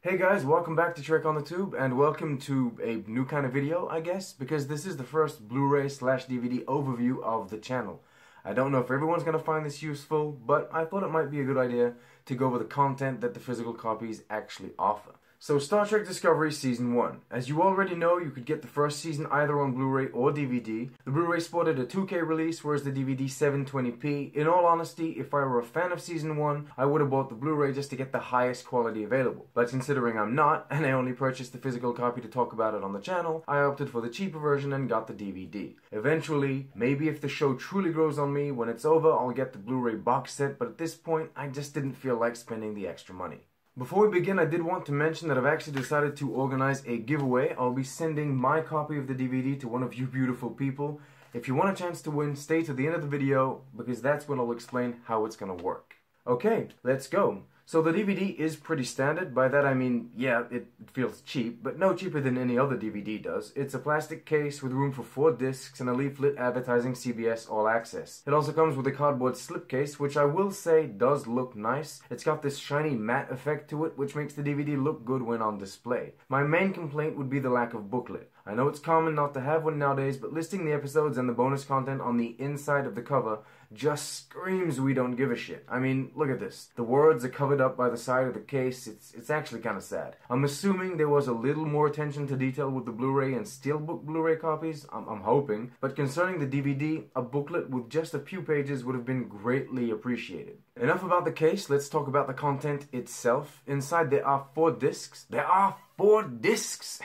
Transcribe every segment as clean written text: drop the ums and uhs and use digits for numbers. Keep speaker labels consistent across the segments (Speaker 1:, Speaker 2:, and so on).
Speaker 1: Hey guys, welcome back to Trek on the Tube, and welcome to a new kind of video, I guess, because this is the first Blu-ray / DVD overview of the channel. I don't know if everyone's going to find this useful, but I thought it might be a good idea to go over the content that the physical copies actually offer. So, Star Trek Discovery Season 1. As you already know, you could get the first season either on Blu-ray or DVD. The Blu-ray sported a 2K release, whereas the DVD 720p. In all honesty, if I were a fan of Season 1, I would have bought the Blu-ray just to get the highest quality available. But considering I'm not, and I only purchased the physical copy to talk about it on the channel, I opted for the cheaper version and got the DVD. Eventually, maybe if the show truly grows on me, when it's over, I'll get the Blu-ray box set, but at this point, I just didn't feel like spending the extra money. Before we begin, I did want to mention that I've actually decided to organize a giveaway. I'll be sending my copy of the DVD to one of you beautiful people. If you want a chance to win, stay to the end of the video, because that's when I'll explain how it's gonna work. Okay, let's go. So the DVD is pretty standard. By that I mean, yeah, it feels cheap, but no cheaper than any other DVD does. It's a plastic case with room for 4 discs and a leaflet advertising CBS All Access. It also comes with a cardboard slipcase, which I will say does look nice. It's got this shiny matte effect to it, which makes the DVD look good when on display. My main complaint would be the lack of booklet. I know it's common not to have one nowadays, but listing the episodes and the bonus content on the inside of the cover just screams we don't give a shit. I mean, look at this. The words are covered up by the side of the case. It's actually kind of sad. I'm assuming there was a little more attention to detail with the Blu-ray and Steelbook Blu-ray copies. I'm hoping. But concerning the DVD, a booklet with just a few pages would have been greatly appreciated. Enough about the case, let's talk about the content itself. Inside there are 4 discs. There are 4 discs!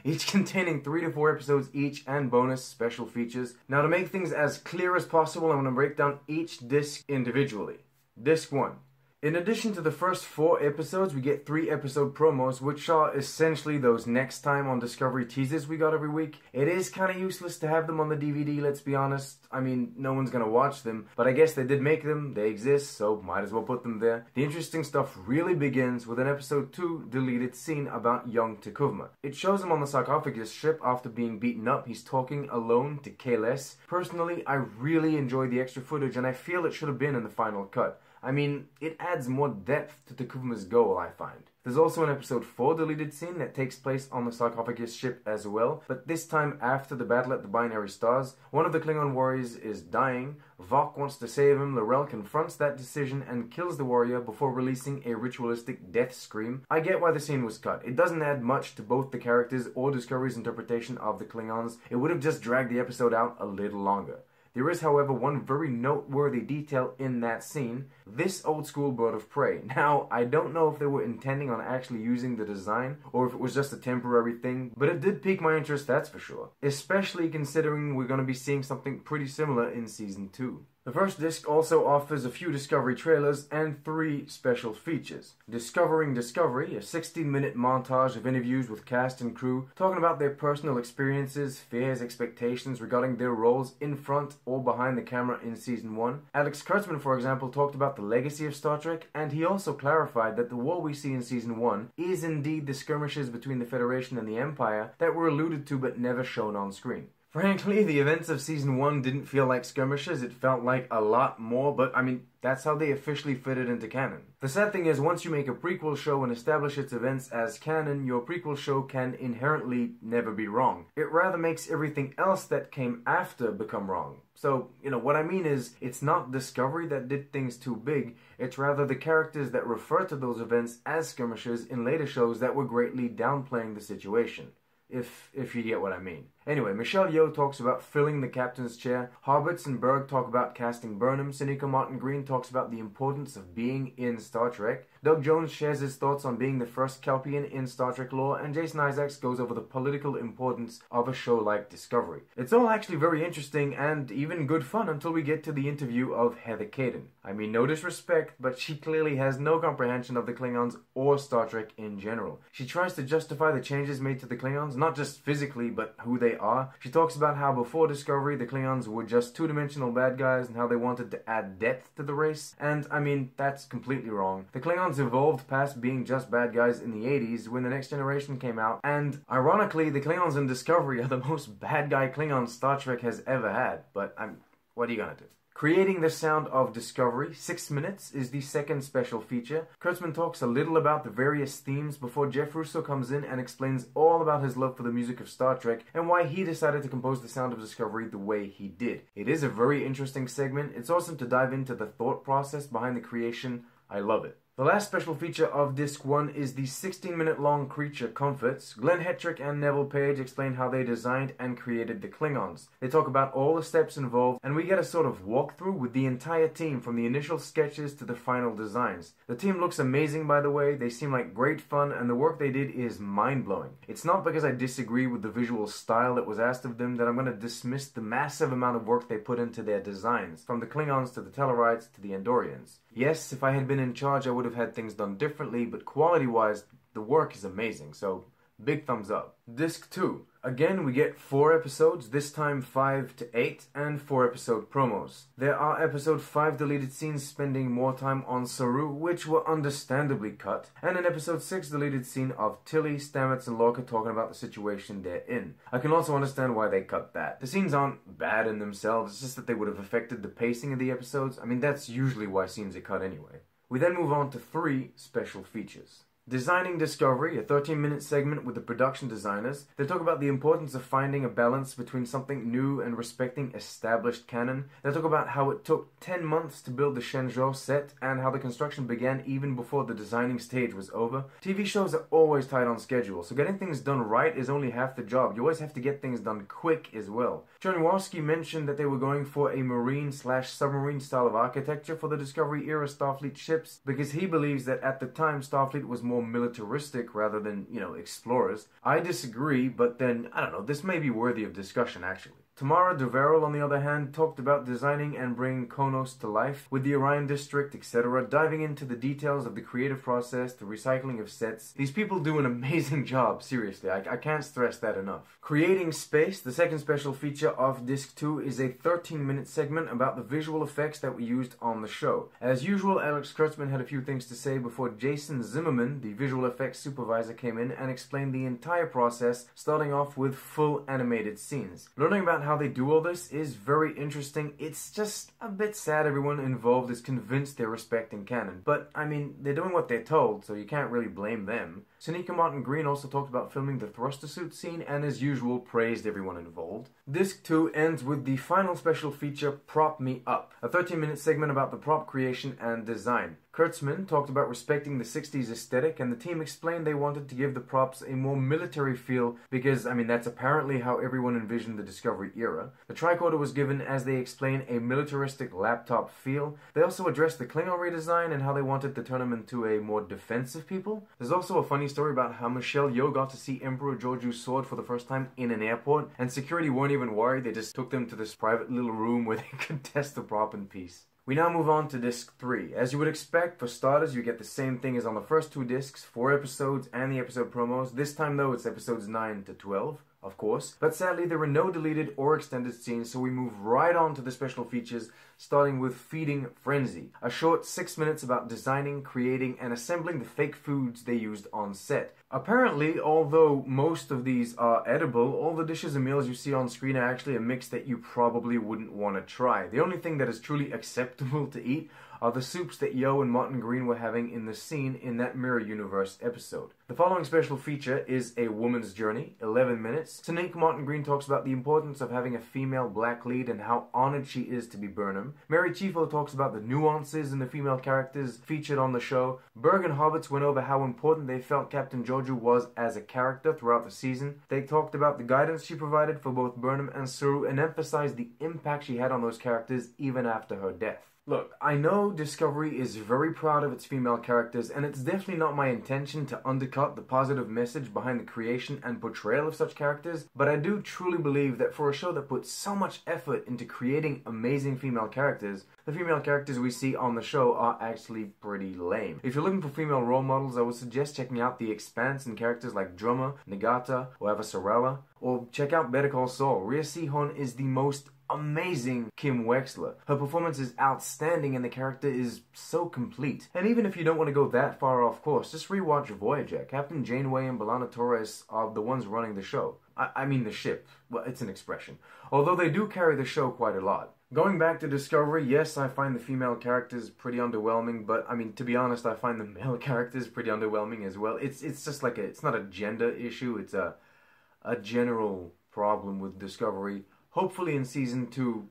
Speaker 1: Each containing 3 to 4 episodes each and bonus special features. Now, to make things as clear as possible, I'm going to break down each disc individually. Disc 1. In addition to the first 4 episodes, we get 3 episode promos, which are essentially those next time on Discovery teasers we got every week. It is kind of useless to have them on the DVD, let's be honest. I mean, no one's gonna watch them, but I guess they did make them, they exist, so might as well put them there. The interesting stuff really begins with an episode 2 deleted scene about young T'Kuvma. It shows him on the sarcophagus ship after being beaten up. He's talking alone to Kayles. Personally, I really enjoy the extra footage, and I feel it should have been in the final cut. I mean, it adds more depth to T'Kuvma's goal, I find. There's also an episode 4 deleted scene that takes place on the sarcophagus ship as well, but this time after the battle at the Binary Stars. One of the Klingon warriors is dying. Vok wants to save him. L'Rell confronts that decision and kills the warrior before releasing a ritualistic death scream. I get why the scene was cut. It doesn't add much to both the characters or Discovery's interpretation of the Klingons. It would have just dragged the episode out a little longer. There is, however, one very noteworthy detail in that scene: this old-school bird of prey. Now, I don't know if they were intending on actually using the design, or if it was just a temporary thing, but it did pique my interest, that's for sure. Especially considering we're going to be seeing something pretty similar in Season 2. The first disc also offers a few Discovery trailers and 3 special features. Discovering Discovery, a 16-minute montage of interviews with cast and crew talking about their personal experiences, fears, expectations regarding their roles in front or behind the camera in Season 1. Alex Kurtzman, for example, talked about the legacy of Star Trek, and he also clarified that the war we see in Season 1 is indeed the skirmishes between the Federation and the Empire that were alluded to but never shown on screen. Frankly, the events of Season 1 didn't feel like skirmishes. It felt like a lot more, but I mean, that's how they officially fitted into canon. The sad thing is, once you make a prequel show and establish its events as canon, your prequel show can inherently never be wrong. It rather makes everything else that came after become wrong. So, what I mean is, it's not Discovery that did things too big, it's rather the characters that refer to those events as skirmishes in later shows that were greatly downplaying the situation. If you get what I mean. Anyway, Michelle Yeoh talks about filling the captain's chair. Harberts and Berg talk about casting Burnham. Sonequa Martin Green talks about the importance of being in Star Trek. Doug Jones shares his thoughts on being the first Kelpian in Star Trek lore, and Jason Isaacs goes over the political importance of a show like Discovery. It's all actually very interesting and even good fun until we get to the interview of Heather Caden. I mean, no disrespect, but she clearly has no comprehension of the Klingons or Star Trek in general. She tries to justify the changes made to the Klingons, not just physically, but who they are. She talks about how before Discovery, the Klingons were just two-dimensional bad guys and how they wanted to add depth to the race, and I mean, that's completely wrong. The Klingons evolved past being just bad guys in the 80s when The Next Generation came out, and ironically, the Klingons in Discovery are the most bad guy Klingons Star Trek has ever had, but what are you gonna do? Creating the Sound of Discovery, 6 minutes, is the second special feature. Kurtzman talks a little about the various themes before Jeff Russo comes in and explains all about his love for the music of Star Trek and why he decided to compose the Sound of Discovery the way he did. It is a very interesting segment. It's awesome to dive into the thought process behind the creation. I love it. The last special feature of Disc 1 is the 16-minute long Creature Comforts. Glenn Hetrick and Neville Page explain how they designed and created the Klingons. They talk about all the steps involved, and we get a sort of walkthrough with the entire team from the initial sketches to the final designs. The team looks amazing, by the way. They seem like great fun, and the work they did is mind-blowing. It's not because I disagree with the visual style that was asked of them that I'm going to dismiss the massive amount of work they put into their designs, from the Klingons to the Tellarites to the Andorians. Yes, if I had been in charge, I would have had things done differently, but quality-wise, the work is amazing, so big thumbs up. Disc 2. Again, we get 4 episodes, this time 5 to 8, and 4 episode promos. There are episode 5 deleted scenes spending more time on Saru, which were understandably cut, and an episode 6 deleted scene of Tilly, Stamets, and Lorca talking about the situation they're in. I can also understand why they cut that. The scenes aren't bad in themselves, it's just that they would have affected the pacing of the episodes. I mean, that's usually why scenes are cut anyway. We then move on to 3 special features. Designing Discovery, a 13-minute segment with the production designers. They talk about the importance of finding a balance between something new and respecting established canon. They talk about how it took 10 months to build the Shenzhou set and how the construction began even before the designing stage was over. TV shows are always tight on schedule, so getting things done right is only half the job. You always have to get things done quick as well. Chernyavsky mentioned that they were going for a marine/submarine style of architecture for the Discovery-era Starfleet ships because he believes that at the time Starfleet was more militaristic rather than, explorers. I disagree, but then, I don't know, this may be worthy of discussion actually. Tamara Deverell, on the other hand, talked about designing and bringing Konos to life with the Orion District, etc., diving into the details of the creative process, the recycling of sets. These people do an amazing job, seriously. I can't stress that enough. Creating Space, the second special feature of Disc 2, is a 13-minute segment about the visual effects that we used on the show. As usual, Alex Kurtzman had a few things to say before Jason Zimmerman, the visual effects supervisor, came in and explained the entire process, starting off with full animated scenes. Learning about how they do all this is very interesting. It's just a bit sad everyone involved is convinced they're respecting canon. But, I mean, they're doing what they're told, so you can't really blame them. Sonequa Martin Green also talked about filming the thruster suit scene and, as usual, praised everyone involved. Disc 2 ends with the final special feature, Prop Me Up, a 13-minute segment about the prop creation and design. Kurtzman talked about respecting the 60s aesthetic, and the team explained they wanted to give the props a more military feel because, that's apparently how everyone envisioned the Discovery era. The tricorder was given, as they explain, a militaristic laptop feel. They also addressed the Klingon redesign and how they wanted to turn them into a more defensive people. There's also a funny story about how Michelle Yeoh got to see Emperor Georgiou's sword for the first time in an airport, and security weren't even worried. They just took them to this private little room where they could test the prop in peace. We now move on to Disc 3. As you would expect, for starters, you get the same thing as on the first 2 discs, 4 episodes and the episode promos. This time, though, it's episodes 9 to 12. Of course, but sadly there were no deleted or extended scenes, so we move right on to the special features, starting with Feeding Frenzy, a short 6 minutes about designing, creating, and assembling the fake foods they used on set. Apparently, although most of these are edible, all the dishes and meals you see on screen are actually a mix that you probably wouldn't want to try. The only thing that is truly acceptable to eat are the soups that Yeoh and Martin Green were having in the scene in that Mirror Universe episode. The following special feature is A Woman's Journey, 11 minutes. Sonequa Martin Green talks about the importance of having a female black lead and how honored she is to be Burnham. Mary Chieffo talks about the nuances in the female characters featured on the show. Berg and Hobbits went over how important they felt Captain Georgiou was as a character throughout the season. They talked about the guidance she provided for both Burnham and Saru and emphasized the impact she had on those characters even after her death. Look, I know Discovery is very proud of its female characters, and it's definitely not my intention to undercut the positive message behind the creation and portrayal of such characters, but I do truly believe that for a show that puts so much effort into creating amazing female characters, the female characters we see on the show are actually pretty lame. If you're looking for female role models, I would suggest checking out The Expanse and characters like Drummer, Nagata, or Avasarala, or check out Better Call Saul. Rhea Seehorn is the most amazing Kim Wexler. Her performance is outstanding and the character is so complete. And even if you don't want to go that far off course, just rewatch Voyager. Captain Janeway and B'Elanna Torres are the ones running the show. I mean the ship. Well, it's an expression. Although they do carry the show quite a lot. Going back to Discovery, yes, I find the female characters pretty underwhelming, but I mean, to be honest, I find the male characters pretty underwhelming as well. It's just like it's not a gender issue, it's a general problem with Discovery. Hopefully in season 2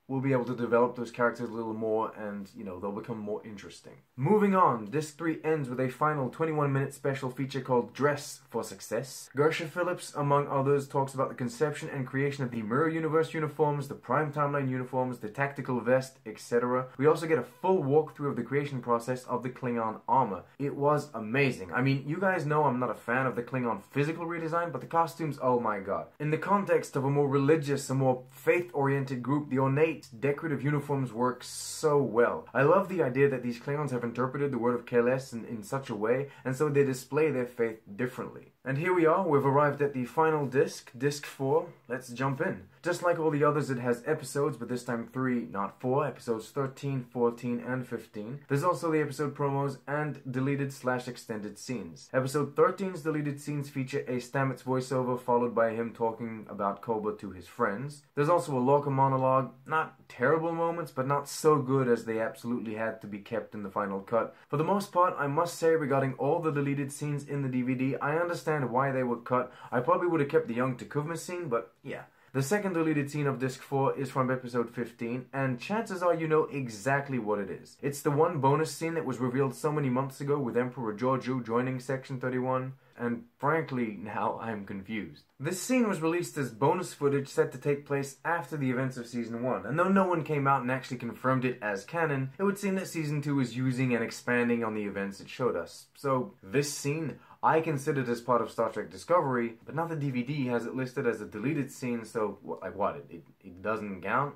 Speaker 1: we'll be able to develop those characters a little more and, you know, they'll become more interesting. Moving on, Disc 3 ends with a final 21-minute special feature called Dress for Success. Gersha Phillips, among others, talks about the conception and creation of the Mirror Universe uniforms, the Prime Timeline uniforms, the tactical vest, etc. We also get a full walkthrough of the creation process of the Klingon armor. It was amazing. I mean, you guys know I'm not a fan of the Klingon physical redesign, but the costumes, oh my god. In the context of a more religious, a more faith-oriented group, the ornate decorative uniforms work so well. I love the idea that these Klingons have interpreted the word of Keles in such a way, and so they display their faith differently. And here we are, we've arrived at the final disc, Disc 4. Let's jump in. Just like all the others, it has episodes, but this time 3, not 4, episodes 13, 14, and 15. There's also the episode promos and deleted/extended scenes. Episode 13's deleted scenes feature a Stamets voiceover followed by him talking about Koba to his friends. There's also a Lorca monologue, not terrible moments, but not so good as they absolutely had to be kept in the final cut. For the most part, I must say regarding all the deleted scenes in the DVD, I understand why they were cut. I probably would have kept the young T'Kuvma scene, but yeah. The second deleted scene of Disc 4 is from episode 15, and chances are you know exactly what it is. It's the one bonus scene that was revealed so many months ago with Emperor Georgiou joining Section 31, and frankly, now I'm confused. This scene was released as bonus footage set to take place after the events of Season 1, and though no one came out and actually confirmed it as canon, it would seem that Season 2 is using and expanding on the events it showed us. So, this scene, I considered as part of Star Trek Discovery, but now the DVD has it listed as a deleted scene, so, like what, it doesn't count?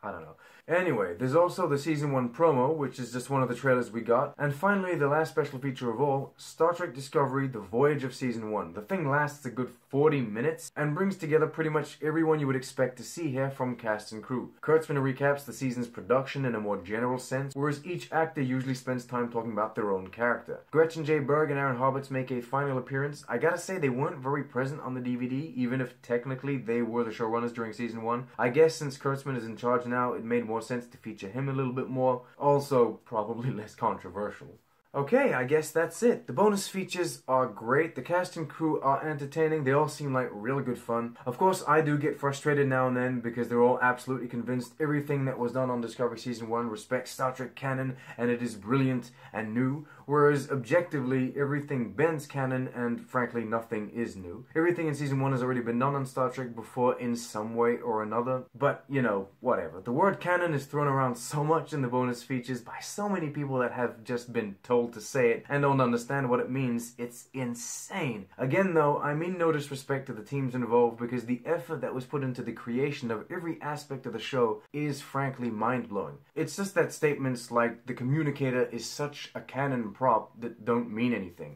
Speaker 1: I don't know. Anyway, there's also the Season 1 promo, which is just one of the trailers we got. And finally, the last special feature of all, Star Trek Discovery, The Voyage of Season 1. The thing lasts a good 40 minutes and brings together pretty much everyone you would expect to see here from cast and crew. Kurtzman recaps the season's production in a more general sense, whereas each actor usually spends time talking about their own character. Gretchen J. Berg and Aaron Hobbits make a final appearance. I gotta say, they weren't very present on the DVD, even if technically they were the showrunners during Season 1. I guess since Kurtzman is in charge now, it made more sense to feature him a little bit more. Also, probably less controversial. Okay, I guess that's it. The bonus features are great, the cast and crew are entertaining, they all seem like really good fun. Of course, I do get frustrated now and then because they're all absolutely convinced everything that was done on Discovery Season 1 respects Star Trek canon and it is brilliant and new, whereas objectively everything bends canon and frankly nothing is new. Everything in Season 1 has already been done on Star Trek before in some way or another, but you know, whatever. The word canon is thrown around so much in the bonus features by so many people that have just been told to say it and don't understand what it means. It's insane. Again though, I mean no disrespect to the teams involved because the effort that was put into the creation of every aspect of the show is frankly mind-blowing. It's just that statements like the communicator is such a canon prop that don't mean anything.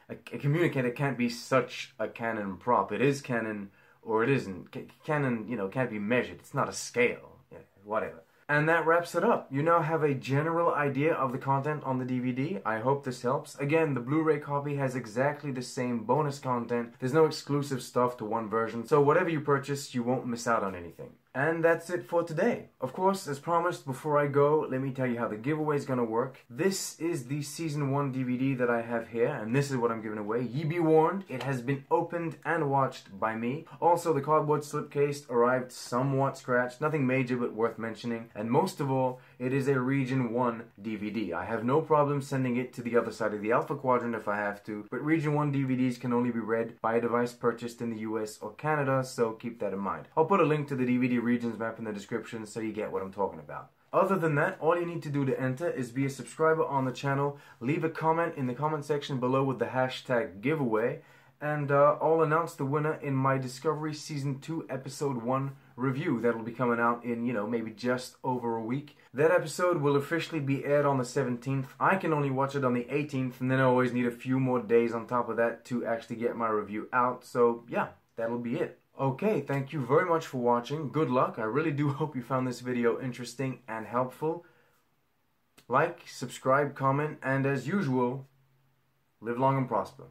Speaker 1: A communicator can't be such a canon prop. It is canon or it isn't. Canon, you know, can't be measured. It's not a scale. Yeah, whatever. And that wraps it up. You now have a general idea of the content on the DVD. I hope this helps. Again, the Blu-ray copy has exactly the same bonus content. There's no exclusive stuff to one version, so whatever you purchase, you won't miss out on anything. And that's it for today. Of course, as promised, before I go, let me tell you how the giveaway is going to work. This is the Season 1 DVD that I have here, and this is what I'm giving away. Ye be warned, it has been opened and watched by me. Also, the cardboard slipcase arrived somewhat scratched, nothing major but worth mentioning. And most of all, it is a Region 1 DVD. I have no problem sending it to the other side of the Alpha Quadrant if I have to, but Region 1 DVDs can only be read by a device purchased in the US or Canada, so keep that in mind. I'll put a link to the DVD regions map in the description so you get what I'm talking about. Other than that, all you need to do to enter is be a subscriber on the channel, leave a comment in the comment section below with the hashtag giveaway, and I'll announce the winner in my Discovery Season 2 Episode 1 review that'll be coming out in, you know, maybe just over a week. That episode will officially be aired on the 17th. I can only watch it on the 18th, and then I always need a few more days on top of that to actually get my review out, so yeah, that'll be it. Okay, thank you very much for watching. Good luck. I really do hope you found this video interesting and helpful. Like, subscribe, comment, and as usual, live long and prosper.